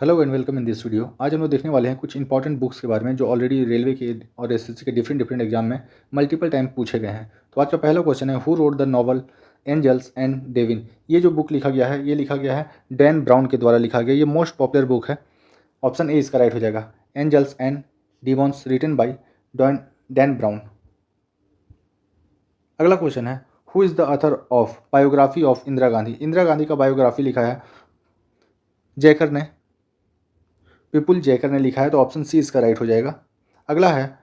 Hello and welcome in this video. आज हम लोग देखने वाले हैं कुछ इंपॉर्टेंट बुक्स के बारे में जो ऑलरेडी रेलवे के और एसएससी के डिफरेंट डिफरेंट एग्जाम में मल्टीपल टाइम पूछे गए हैं। तो आज का पहला क्वेश्चन है, who wrote the novel angels and Devin. ये जो बुक लिखा गया है, ये लिखा गया है डैन ब्राउन के द्वारा लिखा गया। ये मोस्ट पॉपुलर बुक है। ऑप्शन ए इसका राइट हो जाएगा, angels and demons written by Dan Brown. अगला क्वेश्चन है, who is the author of biography of Indira Gandhi. Indira Gandhi का बायोग्राफी लिखा है जयकर ने, विपुल जयकर ने लिखा है। तो ऑप्शन सी इसका राइट हो जाएगा। अगला है,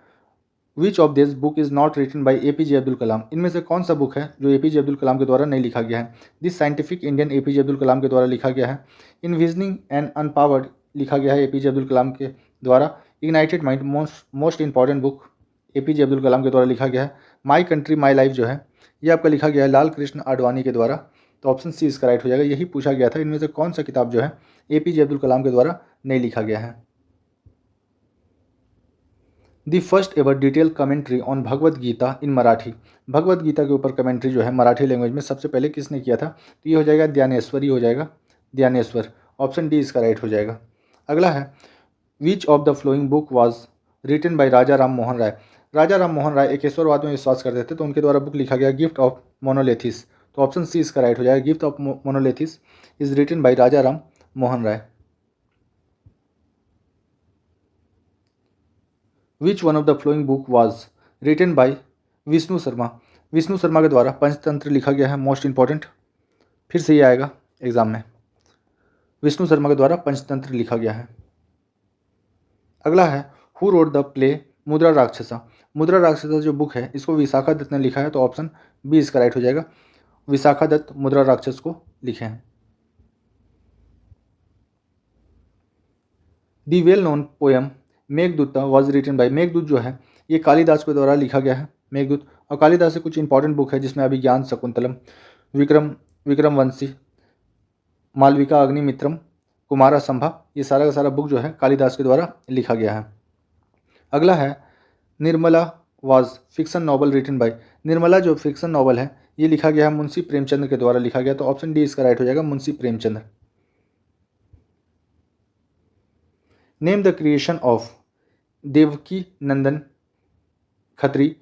which of this book is not written by APJ Abdul Kalam. इनमें से कौन सा बुक है जो एपीजे अब्दुल कलाम के द्वारा नहीं लिखा गया है। This scientific Indian APJ Abdul Kalam के द्वारा लिखा गया है। इनविजनिंग एंड अनपावर्ड लिखा गया है एपीजे अब्दुल कलाम के द्वारा। Ignited mind most important book APJ Abdul Kalam के द्वारा लिखा गया है। माई कंट्री माई लाइफ जो है ये आपका लिखा गया है लाल कृष्ण आडवाणी के द्वारा। तो ऑप्शन सी इसका राइट हो जाएगा। यही पूछा गया था, इनमें से कौन सा किताब जो है एपीजे अब्दुल कलाम के द्वारा नहीं लिखा गया है। The first ever detail commentary on Bhagavad Gita in Marathi. Bhagavad Gita के ऊपर कमेंट्री जो है मराठी लैंग्वेज में सबसे पहले किसने किया था। तो ये हो जाएगा ज्ञानेश्वरी हो जाएगा, ज्ञानेश्वर। ऑप्शन डी इसका राइट हो जाएगा। अगला है, which of the flowing book was written by Raja Ram Mohan Roy. Raja Ram Mohan Roy एकेश्वरवाद में विश्वास करते थे, तो उनके द्वारा बुक लिखा गया गिफ्ट ऑफ मोनोलिथिस। तो ऑप्शन सी इसका राइट हो जाएगा। Gift of monotheists is written by Raja Ram Mohan Roy. Which one of the flowing book was written by Vishnu Sharma. Vishnu Sharma के द्वारा पंचतंत्र लिखा गया है। मोस्ट इंपॉर्टेंट, फिर से ये आएगा एग्जाम में। विष्णु शर्मा के द्वारा पंचतंत्र लिखा गया है। अगला है, हु रोड द प्ले मुद्रा राक्षसा। मुद्रा राक्षसा जो बुक है इसको विशाखा दत्त ने लिखा है। तो ऑप्शन बी इसका राइट हो जाएगा। विशाखा दत्त मुद्रा राक्षस को लिखे हैं। The well known poem Meghdoot was written by. Meghdoot जो है ये कालिदास के द्वारा लिखा गया है। मेघदूत और कालिदास से कुछ इंपॉर्टेंट बुक है जिसमें अभिज्ञान शकुंतलम, विक्रमवंशी, मालविका अग्निमित्रम, कुमारा संभा, ये सारा का सारा बुक जो है कालिदास के द्वारा लिखा गया है। अगला है, Nirmala was fiction novel written by. Nirmala जो फिक्शन नॉवल है ये लिखा गया है मुंशी प्रेमचंद्र के द्वारा लिखा गया। तो ऑप्शन डी इसका राइट हो जाएगा, Munshi Premchandra. Name the creation of Devaki Nandan Khatri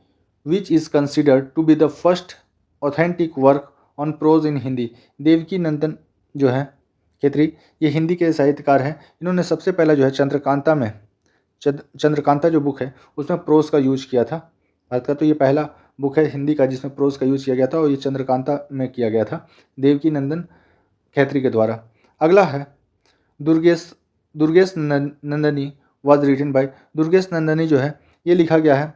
which is considered to be the first authentic work on prose in Hindi. Devaki Nandan जो है खत्री ये हिंदी के साहित्यकार हैं। इन्होंने सबसे पहला जो है चंद्रकांता में चंद्रकांता जो बुक है उसमें प्रोज का यूज किया था। भारत का तो ये पहला बुक है हिंदी का जिसमें प्रोज का यूज किया गया था, और ये चंद्रकांता में किया गया था देवकी नंदन खत्री के द्वारा। अगला है, Durgesh Nandini was written by. Durgesh Nandini जो है ये लिखा गया है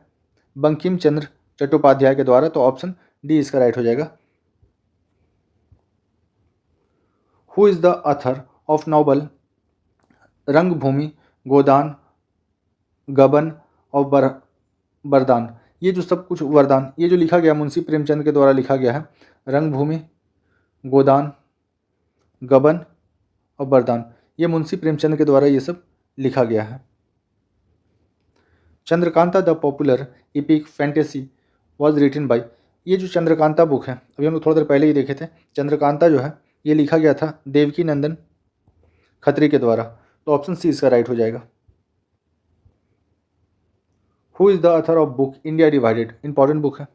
बंकिम चंद्र चट्टोपाध्याय के द्वारा। तो ऑप्शन डी इसका राइट हो जाएगा। Who is the author of novel रंगभूमि, गोदान, गबन और बरदान। ये जो सब कुछ वरदान ये जो लिखा गया मुंशी प्रेमचंद के द्वारा लिखा गया है। रंगभूमि, गोदान, गबन और बरदान ये मुंशी प्रेमचंद के द्वारा ये सब लिखा गया है। Chandrakanta the popular epic fantasy was written by. ये जो चंद्रकांता बुक है अभी हम लोग थोड़ी देर पहले ही देखे थे। चंद्रकांता जो है ये लिखा गया था देवकी नंदन खत्री के द्वारा। तो ऑप्शन सी इसका राइट हो जाएगा। Who is the author of book India divided. Important book है।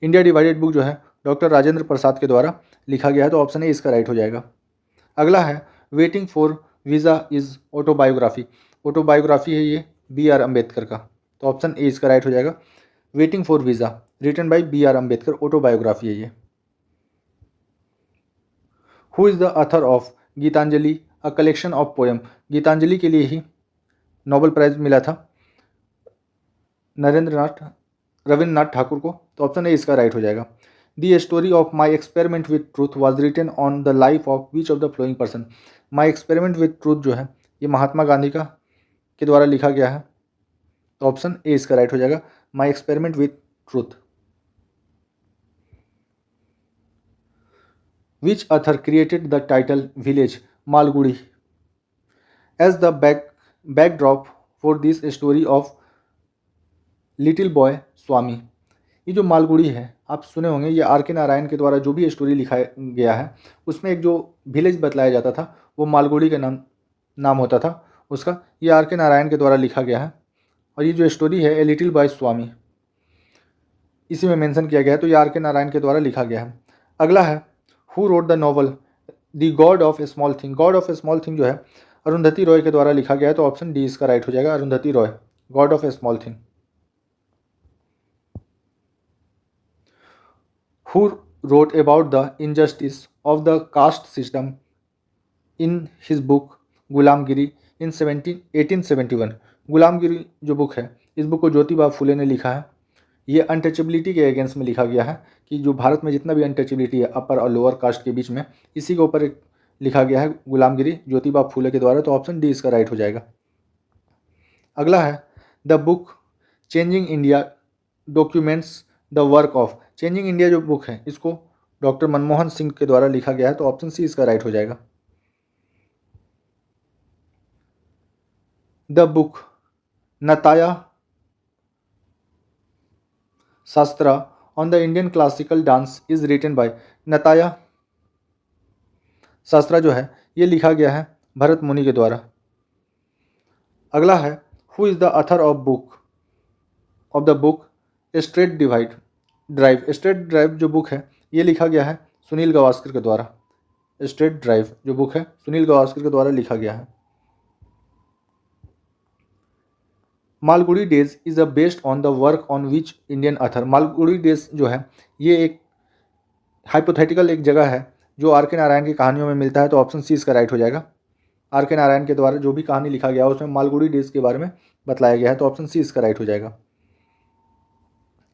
इंडिया डिवाइडेड बुक जो है डॉक्टर राजेंद्र प्रसाद के द्वारा लिखा गया है। तो ऑप्शन ए इसका राइट हो जाएगा। अगला है, waiting for visa is autobiography. Autobiography है ये बी आर अम्बेडकर का। तो ऑप्शन ए इसका राइट हो जाएगा। Waiting for visa written by B R Ambedkar, autobiography है ये। Who is the author of Gitanjali a collection of poem. Gitanjali के लिए ही नोबेल प्राइज मिला था रविंद्रनाथ ठाकुर को। तो ऑप्शन ए इसका राइट हो जाएगा। The story of my experiment with truth was written on the life of which of the flowing person. My experiment with truth जो है ये महात्मा गांधी का के द्वारा लिखा गया है। तो ऑप्शन ए इसका राइट हो जाएगा, my experiment with truth. Which author created the title village Malgudi as the backdrop for this story of little boy Swami. ये जो मालगुड़ी है आप सुने होंगे, ये आर के नारायण के द्वारा जो भी स्टोरी लिखा गया है उसमें एक जो विलेज बतलाया जाता था वो मालगुड़ी के नाम नाम होता था उसका। ये आर के नारायण के द्वारा लिखा गया है। और ये जो स्टोरी है ए लिटिल बॉय स्वामी, इसी में मेंशन किया गया है, तो ये आर के नारायण के द्वारा लिखा गया है। अगला है who wrote the novel the God of a small thing. God of a small thing जो है अरुंधति रॉय के द्वारा लिखा गया है, तो ऑप्शन डी इसका राइट हो जाएगा, Arundhati Roy, God of a small thing. Who wrote about the injustice of the caste system in his book गुलामगिरी इन 1871। गुलामगिरी जो बुक है, इस बुक को ज्योतिबा फुले ने लिखा है। ये अनटचेबिलिटी के अगेंस्ट में लिखा गया है कि जो भारत में जितना भी अनटचेबिलिटी है अपर और लोअर कास्ट के बीच में, इसी के ऊपर एक लिखा गया है गुलामगिरी ज्योतिबा फुले के द्वारा, तो ऑप्शन डी इसका राइट हो जाएगा। अगला है the book changing India documents the work of. Changing India जो बुक है इसको डॉक्टर मनमोहन सिंह के द्वारा लिखा गया है, तो ऑप्शन सी इसका राइट हो जाएगा। The book Natya Shastra on the Indian classical dance is written by. Natya Shastra जो है ये लिखा गया है भरत मुनि के द्वारा। अगला है who is the author of the book straight drive. Straight drive जो बुक है ये लिखा गया है सुनील गावस्कर के द्वारा। स्ट्रेट ड्राइव जो बुक है सुनील गावस्कर के द्वारा लिखा गया है। Malgudi days is a based on the work on which Indian author. Malgudi days जो है ये एक हाइपोथेटिकल एक जगह है जो आर के नारायण की कहानियों में मिलता है, तो ऑप्शन सी इसका राइट हो जाएगा। आर के नारायण के द्वारा जो भी कहानी लिखा गया है उसमें मालगुडी डेज के बारे में बतलाया गया है, तो ऑप्शन सी इसका राइट हो जाएगा।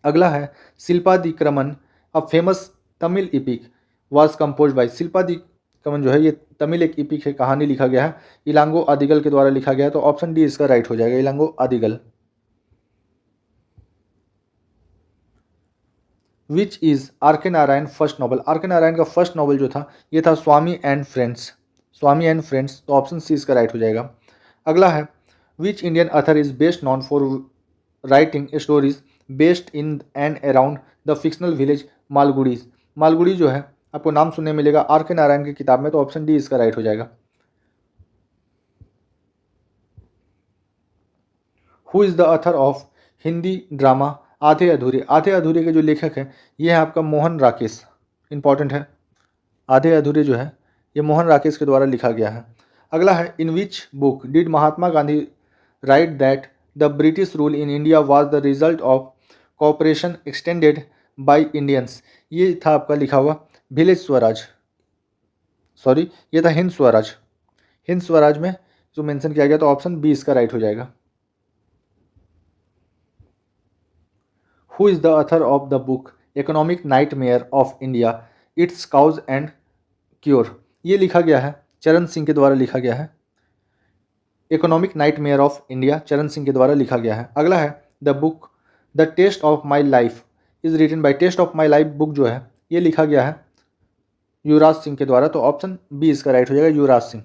अगला है Silappatikaram a famous Tamil epic was compose by. Silappatikaram जो है ये तमिल एक इपिक है, कहानी लिखा गया है, इलांगो आदिगल के द्वारा लिखा गया है, तो ऑप्शन डी इसका राइट हो जाएगा, Elango आदिगल। Which is are K Narayan first novel. Are K Narayan का फर्स्ट नॉवल जो था ये था Swami and friends. Swami and friends, तो ऑप्शन सी इसका राइट हो जाएगा। अगला है which Indian author is best known for writing stories based in and around the fictional village Malgudis. Malgudi जो है आपको नाम सुनने मिलेगा आर के नारायण की किताब में, तो ऑप्शन डी इसका राइट हो जाएगा। Who is the author of Hindi drama आधे अधूरे। आधे अधूरे के जो लेखक हैं ये है आपका मोहन राकेश, इंपॉर्टेंट है। आधे अधूरे जो है ये मोहन राकेश के द्वारा लिखा गया है। अगला है in which book did Mahatma Gandhi write that the British rule in India was the result of cooperation extended by Indians. ये था आपका लिखा हुआ विलेज स्वराज, सॉरी ये था हिंद स्वराज। हिंद स्वराज में जो मेंशन किया गया, तो ऑप्शन बी इसका राइट हो जाएगा। Who is the author of the book economic nightmare of India it's cause and cure. ये लिखा गया है चरण सिंह के द्वारा लिखा गया है। इकोनॉमिक नाइटमेयर ऑफ इंडिया चरण सिंह के द्वारा लिखा गया है। अगला है the book the taste of my life is written by. Taste of my life book जो है ये लिखा गया है युवराज सिंह के द्वारा, तो ऑप्शन बी इसका राइट हो जाएगा, Yuvraj Singh.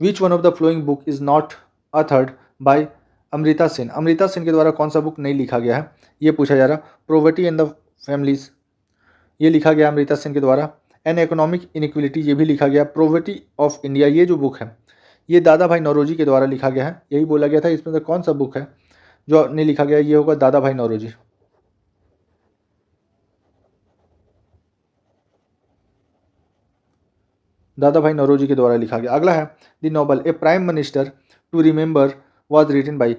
Which one of the flowing book is not authored by Amrita Sen. Amrita Sen के द्वारा कौन सा बुक नहीं लिखा गया है ये पूछा जा रहा। प्रोवर्टी एंड द फैमिलीज ये लिखा गया अमृता सेन के द्वारा। एन इकोनॉमिक इनइक्वलिटी ये भी लिखा गया। प्रोवर्टी ऑफ इंडिया ये जो बुक है ये दादा भाई नौरोजी के द्वारा लिखा गया है। यही बोला गया था इसमें से कौन सा बुक है जो नहीं लिखा गया, ये होगा दादा भाई नौरोजी। दादा भाई नौरोजी के द्वारा लिखा गया। अगला है the noble a prime minister to remember was written by.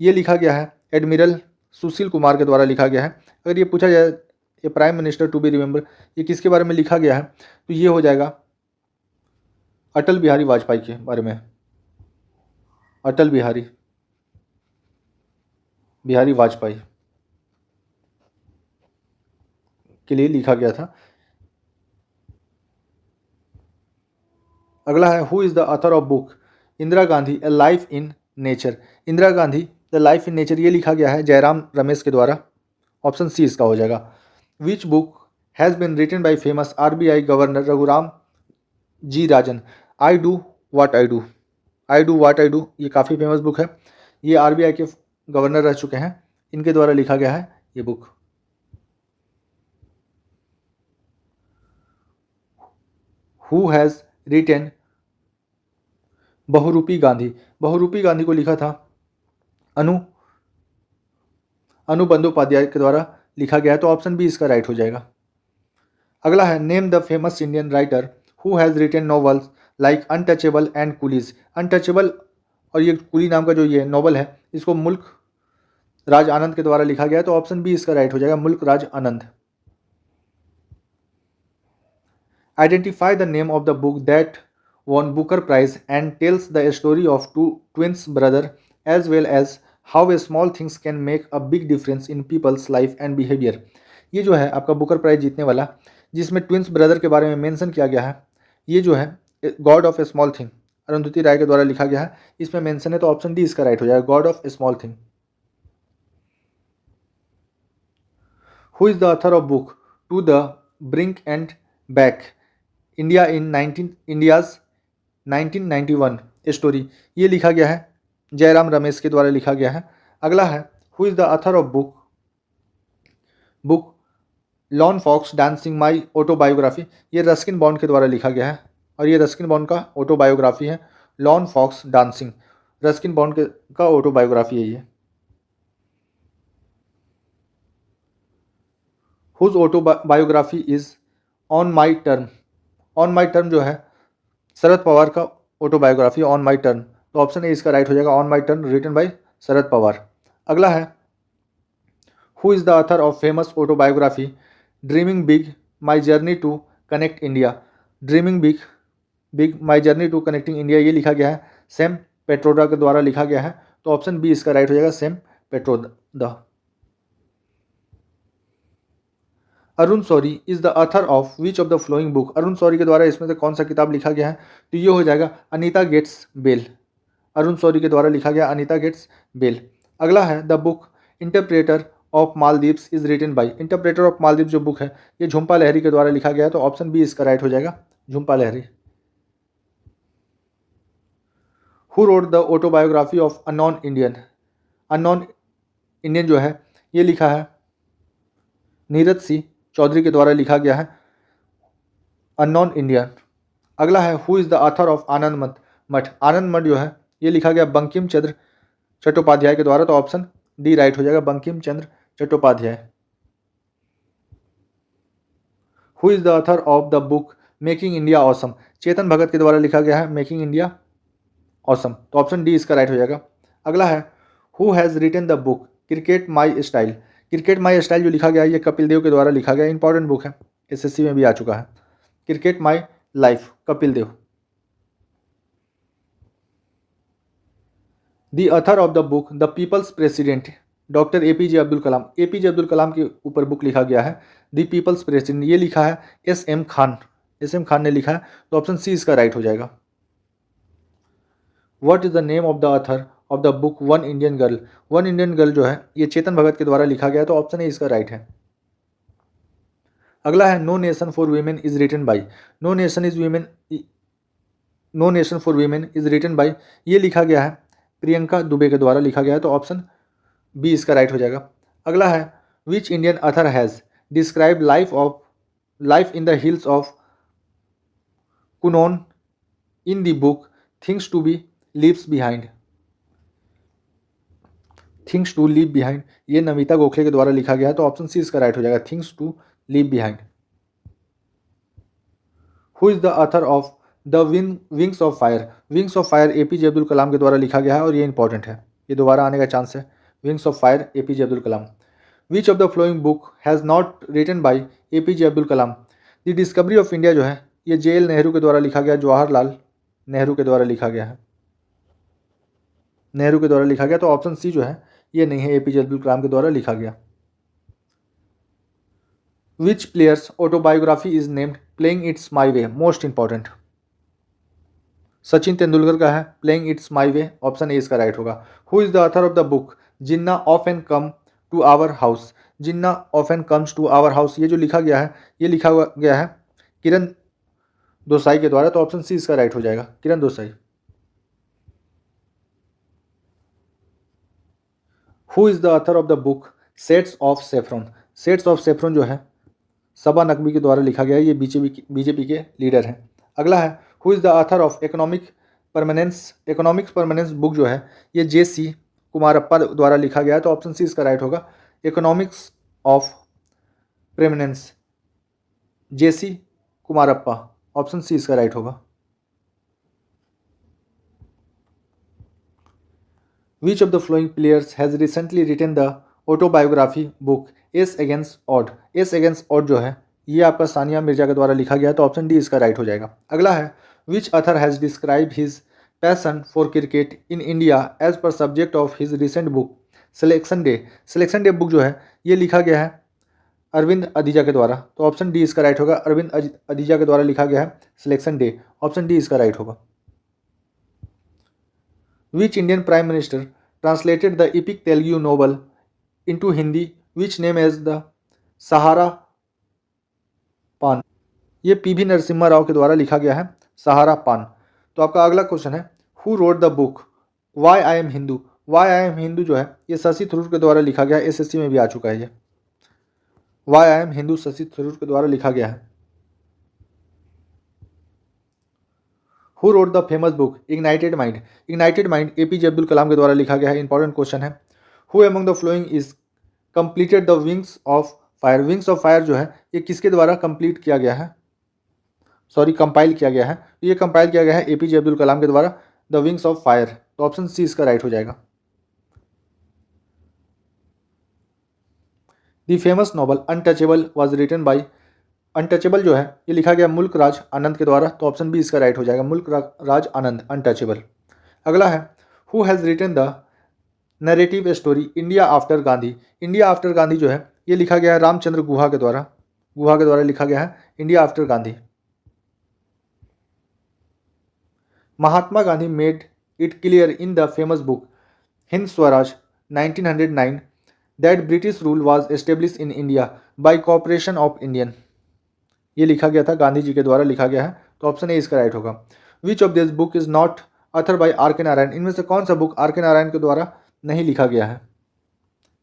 ये लिखा गया है एडमिरल सुशील कुमार के द्वारा लिखा गया है। अगर ये पूछा जाए a prime minister to be remember ये किसके बारे में लिखा गया है, तो ये हो जाएगा अटल बिहारी वाजपेयी के बारे में। अटल बिहारी वाजपेयी के लिए लिखा गया था। अगला है who is the author of book Indira Gandhi A life in nature. Indira Gandhi the life in nature ये लिखा गया है जयराम रमेश के द्वारा। ऑप्शन सी इसका हो जाएगा। Which book has been written by famous RBI governor Raghuram ji Rajan. I do what I do. I do what I do ये काफ़ी फेमस बुक है। ये RBI के गवर्नर रह चुके हैं, इनके द्वारा लिखा गया है ये book. Who has written Bahurupi Gandhi. Bahurupi Gandhi को लिखा था अनु बंदोपाध्याय के द्वारा लिखा गया है, तो ऑप्शन बी इसका राइट हो जाएगा। अगला है name the famous Indian writer who has retain novels like untouchable and Coolidge. Untouchable और ये कुली नाम का जो ये नॉवल है, इसको मुल्क राज आनंद के द्वारा लिखा गया है, तो ऑप्शन बी इसका राइट हो जाएगा, Mulk Raj Anand. Identify the name of the book that won Booker Prize and tells the story of two twins brother as well as how a small things can make a big difference in people's life and behavior। ये जो है आपका Booker prize जीतने वाला, जिसमें twins brother के बारे में मेंशन किया गया है, ये जो है god of a small thing Arundhati Roy के द्वारा लिखा गया है, इसमें मेंशन है, तो ऑप्शन डी इसका राइट हो जाएगा, god of a small thing. Who is the author of book to the brink and back India in 1991 story. ये लिखा गया है जयराम रमेश के द्वारा लिखा गया है। अगला है who is the author of book lone fox dancing my autobiography. ये रस्किन बॉन्ड के द्वारा लिखा गया है और ये रस्किन बॉन्ड का ऑटोबायोग्राफी है। Lone fox dancing Ruskin Bond का ऑटोबायोग्राफी है ये। Whose autobiography is on my term. On my term जो है शरद पवार का ऑटोबायोग्राफी ऑन माई टर्न, तो ऑप्शन ए इसका राइट हो जाएगा, on my turn written by Sharad Pawar. अगला है who is the author of famous autobiography dreaming big my journey to connect India. Dreaming big my journey to connecting India, ये लिखा गया है सैम पेट्रोदा के द्वारा लिखा गया है, तो ऑप्शन बी इसका राइट हो जाएगा, Sam Pitroda. Arun Shourie is the author of which of the flowing book. Arun Shourie के द्वारा इसमें से कौन सा किताब लिखा गया है, तो ये हो जाएगा अनीता गेट्स बेल। अरुण शौरी के द्वारा लिखा गया अनीता गेट्स बेल। अगला है the book interpreter of Maldives is written by. Interpreter of Maldives जो बुक है, ये झुम्पा लहरी के द्वारा लिखा गया है, तो ऑप्शन बी इसका राइट हो जाएगा, Jhumpa Lahiri. Who wrote the autobiography of unknown Indian. Unknown Indian जो है ये लिखा है नीरज सिंह चौधरी के द्वारा लिखा गया है अननोन इंडियन। अगला है who is the author of Anand Math. Anand मठ जो है ये लिखा गया बंकिम चंद्र चट्टोपाध्याय के द्वारा, तो ऑप्शन डी राइट हो जाएगा, Bankim Chandra Chattopadhyay. Who is the author of the book making India awesome. Chetan Bhagat के द्वारा लिखा गया है मेकिंग इंडिया ऑसम, तो ऑप्शन डी इसका राइट हो जाएगा। अगला है who has written the book cricket my style. Cricket my style जो लिखा गया है ये कपिल देव के द्वारा लिखा गया, इंपॉर्टेंट बुक है, एसएससी में भी आ चुका है। Cricket my life Kapil Dev. The author of the book the people's president doctor APJ Abdul Kalam. APJ Abdul Kalam के ऊपर बुक लिखा गया है द पीपल्स प्रेसिडेंट, ये लिखा है एसएम खान। एसएम खान ने लिखा है, तो ऑप्शन सी इसका राइट हो जाएगा। What is the name of the author of the book one Indian girl. One Indian girl जो है ये चेतन भगत के द्वारा लिखा गया है, तो ऑप्शन ए इसका राइट है। अगला है no nation for women is written by. No nation for women is written by, ये लिखा गया है प्रियंका दुबे के द्वारा लिखा गया है, तो ऑप्शन बी इसका राइट हो जाएगा। अगला है which Indian author has describe life in the hills of Kumaon in the book things to be leaves behind. Things to leave behind ये नमिता गोखले के द्वारा लिखा गया है, तो ऑप्शन सी इसका राइट हो जाएगा, things to leave behind. Who is the author of the wings of fire. Wings of fire APJ Abdul Kalam के द्वारा लिखा गया है और ये इंपॉर्टेंट है, ये दोबारा आने का चांस है। Wings of fire APJ Abdul Kalam. Which of the flowing book has not written by APJ Abdul Kalam. The discovery of India जो है ये जेएल नेहरू के द्वारा लिखा गया, जवाहरलाल नेहरू के द्वारा लिखा गया है, नेहरू के द्वारा लिखा गया, तो ऑप्शन सी जो है ये नहीं है, एपीजे अब्दुल कलाम के द्वारा लिखा गया। Which player's autobiography is named playing its my way, most important. Sachin Tendulkar का है playing its my way, option A इसका राइट होगा। Who is the author of the book Jinnah ऑफ एंड come to our house. Jinnah ऑफ एंड कम्स टू आवर हाउस, ये जो लिखा गया है ये लिखा गया है किरण दोसाई के द्वारा, तो ऑप्शन सी इसका राइट हो जाएगा, Kiran Desai. Who is the author of the book sets of saffron. Sets of saffron जो है सबा नकवी के द्वारा लिखा गया है, ये बीजेपी के लीडर हैं। अगला है who is the author of economics permanence book जो है ये जे.सी. कुमारप्पा द्वारा लिखा गया है, तो ऑप्शन सी इसका राइट होगा। Economics of permanence J C. Kumarappa, option C इसका राइट होगा। Which of the following players has recently written the autobiography book S against odd? S against odd जो है ये आपका सानिया मिर्जा के द्वारा लिखा गया है, तो ऑप्शन डी इसका राइट हो जाएगा। अगला है which author has describe his passion for cricket in India as per subject of his recent book selection day. Selection day book जो है ये लिखा गया है अरविंद अदीजा के द्वारा, तो ऑप्शन डी इसका राइट होगा। अरविंद अदीजा के द्वारा लिखा गया है सिलेक्शन डे, ऑप्शन डी इसका राइट होगा। Which Indian Prime Minister translated the epic Telugu novel into Hindi which name as the सहारा पान? ये पीवी नरसिम्हा राव के द्वारा लिखा गया है सहारा पान। तो आपका अगला क्वेश्चन है who wrote the book why I am Hindu? Why I am Hindu जो है ये शशि थरूर के द्वारा लिखा गया है, एसएससी में भी आ चुका है ये। Why I am Hindu Shashi Tharoor के द्वारा लिखा गया है। Who wrote the famous book ignited mind? Ignited mind APJ Abdul Kalam के द्वारा लिखा गया है। इंपॉर्टेंट क्वेश्चन है who among the following is completed the wings of fire? Wings of fire जो है ये किसके द्वारा कंप्लीट किया गया है, सॉरी कंपाइल किया गया है? ये कंपाइल किया गया है एपीजे अब्दुल कलाम के द्वारा द विंग्स ऑफ फायर, तो ऑप्शन सी इसका राइट हो जाएगा। The famous novel untouchable was written by? Untouchable जो है ये लिखा गया मुल्क राज आनंद के द्वारा, तो ऑप्शन बी इसका राइट हो जाएगा। मुल्क राज आनंद अनटचेबल। अगला है who has written the narrative story India after Gandhi? India after Gandhi जो है ये लिखा गया है रामचंद्र गुहा के द्वारा लिखा गया है India after Gandhi. Mahatma Gandhi made it clear in the famous book Hind Swaraj 1909 that British rule was establish in India by cooperation of Indian. ये लिखा गया था गांधी जी के द्वारा लिखा गया है, तो ऑप्शन ए इसका राइट होगा। Which of this book is not author by R K Narayan? इनमें से कौन सा बुक आर के नारायण के द्वारा नहीं लिखा गया है?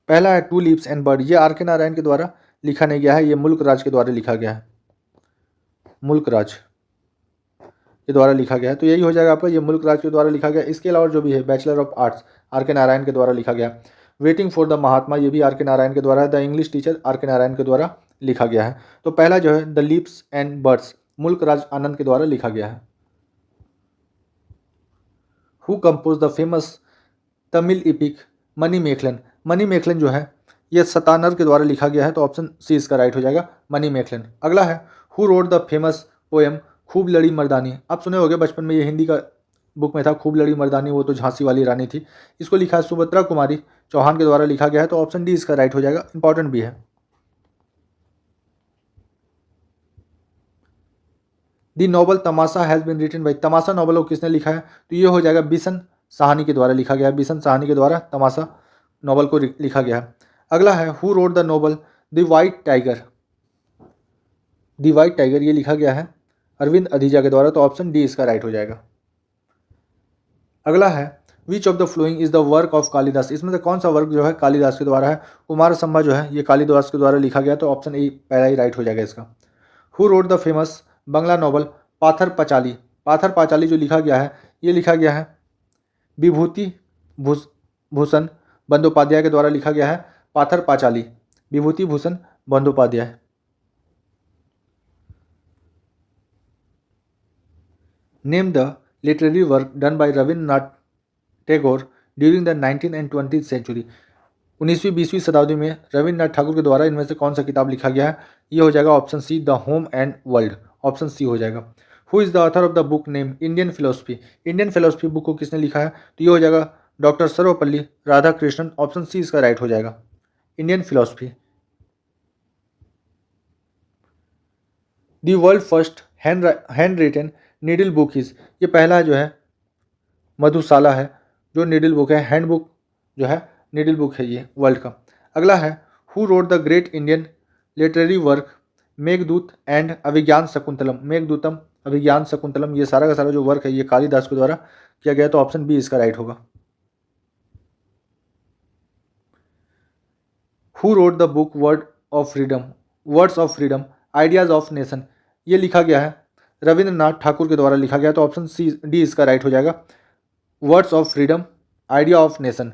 पहला है टू लीव्स एंड बर्ड, ये आर के नारायण के द्वारा लिखा नहीं गया है, ये मुल्क राज के द्वारा लिखा गया है। मुल्क राज के द्वारा लिखा गया है, तो यही हो जाएगा आपका, ये मुल्क राज के द्वारा लिखा गया। इसके अलावा जो भी है bachelor of arts are K Narayan के द्वारा लिखा गया। वेटिंग फॉर द महात्मा ये भी आर के नारायण के द्वारा है। The English teacher are K Narayan के द्वारा लिखा गया है। तो पहला जो है द लीव्स एंड बर्ड्स मुल्क राज आनंद के द्वारा लिखा गया है। Who compose the famous Tamil epic Mani Mekalai? Mani Mekalai जो है ये सतानर के द्वारा लिखा गया है, तो ऑप्शन सी इसका राइट हो जाएगा मनी मेखलन। अगला है who wrote the famous poem खूब लड़ी मर्दानी? आप सुने होंगे बचपन में, ये हिंदी का बुक में था खूब लड़ी मर्दानी, वो तो झांसी वाली रानी थी। इसको लिखा है सुभद्रा कुमारी चौहान के द्वारा लिखा गया है, तो ऑप्शन डी इसका राइट हो जाएगा। इंपॉर्टेंट भी है। The novel Tamasha has been written by? Tamasha novel को किसने लिखा है? तो ये हो जाएगा बिशन साहनी के द्वारा लिखा गया है। बिशन साहनी के द्वारा तमाशा नॉवल को लिखा गया है। अगला है who wrote the novel the white tiger? The white tiger ये लिखा गया है अरविंद अदीजा के द्वारा, तो ऑप्शन डी इसका राइट हो जाएगा। अगला है which of the following is the work of Kalidas? इसमें से कौन सा वर्क जो है कालिदास के द्वारा है? कुमार संभव जो है ये कालिदास के द्वारा लिखा गया, तो ऑप्शन ए पहला ही राइट हो जाएगा इसका। Who wrote the famous Bangla novel पाथर पाचाली? पाथर पाचाली जो लिखा गया है ये लिखा गया है विभूति भूषण बंदोपाध्याय के द्वारा लिखा गया है। Pather Panchali Bibhuti Bhushan Bandopadhyay. Name the literary work done by Rabindranath Tagore during the 19th and 20th century? 19वीं 20वीं शताब्दी में रविन्द्रनाथ ठाकुर के द्वारा इनमें से कौन सा किताब लिखा गया है? ये हो जाएगा option C the home and world, option C हो जाएगा। Who is the author of the book name Indian philosophy? Indian philosophy book को किसने लिखा है? तो ये हो जाएगा doctor Sarvepalli Radhakrishnan, option C इसका राइट हो जाएगा। Indian philosophy. The world first hand written needle book is? ये पहला जो है मधुशाला है जो नीडल बुक है, हैंड बुक जो है नीडल बुक है ये वर्ल्ड का। अगला है who wrote the great Indian literary work Meghdoot and Abhijnan Shakuntalam? Meghdootam Abhijnan Shakuntalam ये सारा का सारा जो वर्क है ये कालिदास के द्वारा किया गया, तो ऑप्शन बी इसका राइट होगा। Who wrote the book words of freedom ideas of nation? ये लिखा गया है रविंद्रनाथ ठाकुर के द्वारा लिखा गया, तो ऑप्शन सी डी इसका राइट हो जाएगा। Words of freedom, idea of nation,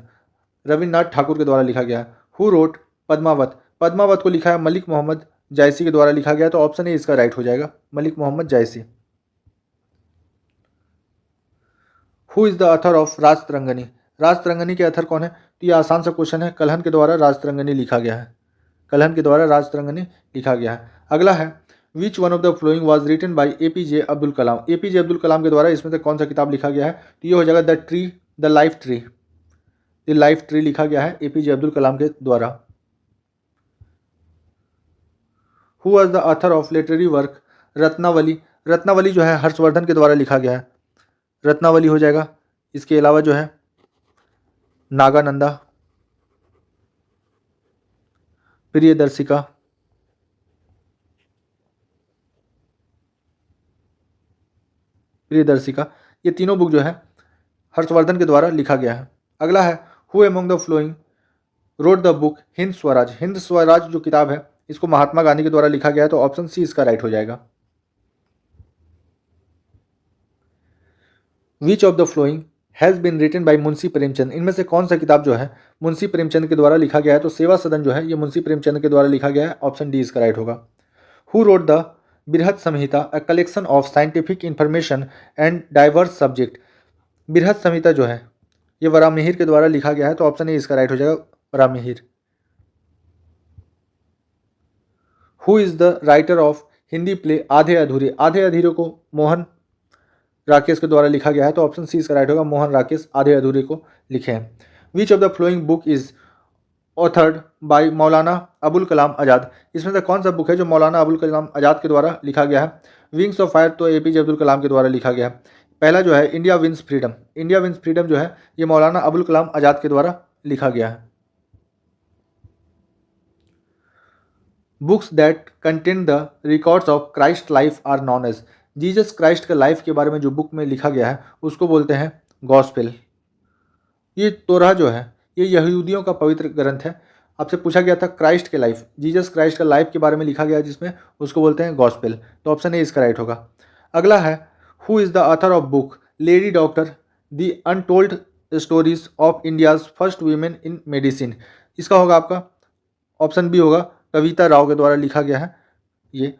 Rabindranath Thakur के द्वारा लिखा गया है। हु रोट पद्मावत, पद्मावत को लिखा है मलिक मोहम्मद जायसी के द्वारा लिखा गया, तो ऑप्शन ए इसका राइट हो जाएगा, Malik Mohammad Jayasi. Who is the author of Rajatarangini, Rajatarangini के ऑथर कौन है? तो ये आसान सा क्वेश्चन है, कलहन के द्वारा राजतरंगनी लिखा गया है, कलहन के द्वारा राजतरंगनी लिखा गया है। अगला है which one of the following was written by APJ Abdul Kalam, APJ Abdul Kalam के द्वारा इसमें से कौन सा किताब लिखा गया है? तो ये हो जाएगा the tree, the life tree, the life tree लिखा गया है APJ अब्दुल कलाम के द्वारा। Who was the author of literary work Ratnavali, Ratnavali जो है हर्षवर्धन के द्वारा लिखा गया है, रत्नावली हो जाएगा। इसके अलावा जो है नागानंदा, प्रियदर्शिका, प्रियदर्शिका, ये तीनों बुक जो है हर्षवर्धन के द्वारा लिखा गया है। अगला है who among the flowing road the book Hind Swaraj, Hind Swaraj जो किताब है इसको महात्मा गांधी के द्वारा लिखा गया है, तो ऑप्शन सी इसका राइट हो जाएगा। Which of the following has been written by Munshi Premchand, इनमें से कौन सा किताब जो है मुंशी प्रेमचंद के द्वारा लिखा गया है? तो सेवा सदन जो है ये मुंशी प्रेमचंद के द्वारा लिखा गया है, ऑप्शन डी इसका राइट होगा। Who wrote the Brihat Samhita, a collection of scientific information and diverse subject, Brihat Samhita जो है ये वराहमिहिर के द्वारा लिखा गया है, तो ऑप्शन ए इसका राइट हो जाएगा, Varahamihira. Who is the writer of Hindi play आधे अधूरे, आधे अधूरे को मोहन राकेश के द्वारा लिखा गया है, तो ऑप्शन सी इसका राइट होगा, मोहन राकेश आधे अधूरे को लिखे हैं। विच of the flowing book is authored bye Maulana Abul Kalam Azad, इसमें से कौन सा बुक है जो मौलाना अबुल कलाम आज़ाद के द्वारा लिखा गया है? विंग्स ऑफ फायर तो APJ अब्दुल कलाम के द्वारा लिखा गया है। पहला जो है India wins freedom, India wins freedom जो है ये मौलाना अबुल कलाम आज़ाद के द्वारा लिखा गया है। Books that contain the records of Christ life are known as, Jesus Christ के लाइफ के बारे में जो बुक में लिखा गया है उसको बोलते हैं गॉस्पेल। ये तोराह जो है ये यहूदियों का पवित्र ग्रंथ है। आपसे पूछा गया था क्राइस्ट के लाइफ, जीसस क्राइस्ट का लाइफ के बारे में लिखा गया है जिसमें, उसको बोलते हैं गॉस्पेल, तो ऑप्शन ए इसका राइट होगा। अगला है who is the author of book lady doctor the untold stories of India's first women in medicine, इसका होगा आपका ऑप्शन बी होगा, कविता राव के द्वारा लिखा गया है। ये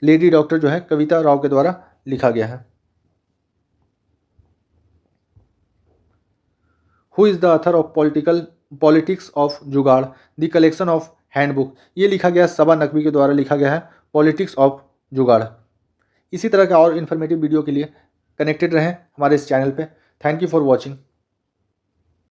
लेडी डॉक्टर जो है कविता राव के द्वारा लिखा गया है। Who is the author of politics of जुगाड़ द कलेक्शन ऑफ हैंडबुक, ये लिखा गया सबा नकवी के द्वारा लिखा गया है, पॉलिटिक्स ऑफ जुगाड़। इसी तरह का और इन्फॉर्मेटिव वीडियो के लिए कनेक्टेड रहें हमारे इस चैनल पे। Thank you for watching.